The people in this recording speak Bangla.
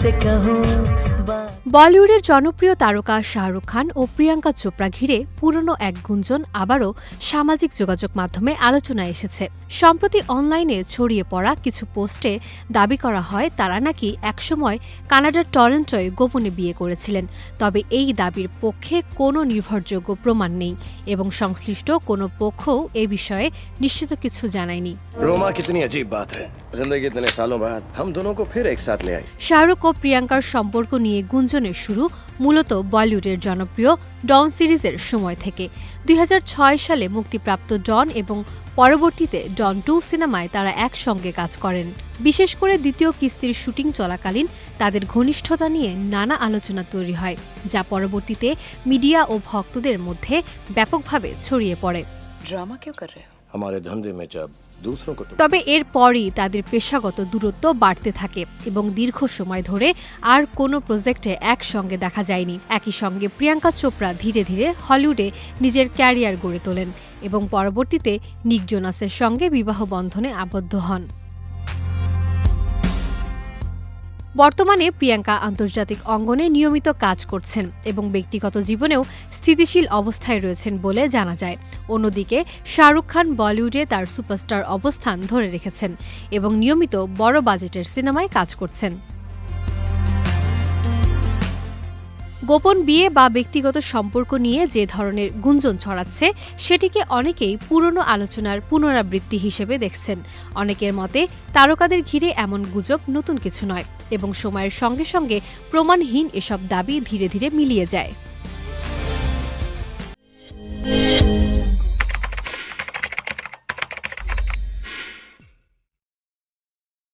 तुमसे कहूं বলিউডের জনপ্রিয় তারকা শাহরুখ খান ও প্রিয়াঙ্কা চোপড়া ঘিরে পুরনো এক গুঞ্জন আবারও সামাজিক যোগাযোগ মাধ্যমে আলোচনায় এসেছে। সম্প্রতি অনলাইনে ছড়িয়ে পড়া কিছু পোস্টে দাবি করা হয় তারা নাকি একসময় কানাডার টরন্টোয় গোপনে বিয়ে করেছিলেন। তবে এই দাবির পক্ষে কোনো নির্ভরযোগ্য প্রমাণ নেই এবং সংশ্লিষ্ট কোনো পক্ষও এ বিষয়ে নিশ্চিত কিছু জানায়নি। रोमा कितनी अजीब बात है, जिंदगी इतने सालों बाद हम दोनों को फिर एक साथ ले आई। শাহরুখ ও প্রিয়াঙ্কার সম্পর্ক নিয়ে গুঞ্জনের শুরু মূলত বলিউডের জনপ্রিয় ডন সিরিজের সময় থেকে। 2006 সালে মুক্তিপ্রাপ্ত ডন এবং পরবর্তীতে ডন 2 সিনেমায় তারা একসঙ্গে কাজ করেন। বিশেষ করে দ্বিতীয় কিস্তির শুটিং চলাকালীন তাদের ঘনিষ্ঠতা নিয়ে নানা আলোচনা তৈরি হয়, যা পরবর্তীতে মিডিয়া ও ভক্তদের মধ্যে ব্যাপকভাবে ছড়িয়ে পড়ে। ड्रामा क्यों कर रहे हो? हमारे धंधे में जब दूसरों को তবে এরপরই তাদের পেশাগত দূরত্ব বাড়তে থাকে এবং দীর্ঘ সময় ধরে আর কোনো প্রজেক্টে একসঙ্গে দেখা যায়নি। একই সঙ্গে প্রিয়াঙ্কা চোপড়া ধীরে ধীরে হলিউডে নিজের ক্যারিয়ার গড়ে তোলেন এবং পরবর্তীতে নিক জোনাসের সঙ্গে বিবাহ বন্ধনে আবদ্ধ হন। বর্তমানে প্রিয়াঙ্কা আন্তর্জাতিক অঙ্গনে নিয়মিত কাজ করছেন এবং ব্যক্তিগত জীবনেও স্থিতিশীল অবস্থায় রয়েছেন বলে জানা যায়। অন্যদিকে শাহরুখ খান বলিউডে তার সুপারস্টার অবস্থান ধরে রেখেছেন এবং নিয়মিত বড় বাজেটের সিনেমায় কাজ করছেন। গোপন বিয়ে বা ব্যক্তিগত সম্পর্ক নিয়ে যে ধরনের গুঞ্জন ছড়াচ্ছে সেটিকে অনেকেই পুরনো আলোচনার পুনরাবৃত্তি হিসেবে দেখছেন। অনেকের মতে তারকাদের ঘিরে এমন গুজব নতুন কিছু নয় এবং সময়ের সঙ্গে সঙ্গে প্রমাণহীন এসব দাবি ধীরে ধীরে মিলিয়ে যায়।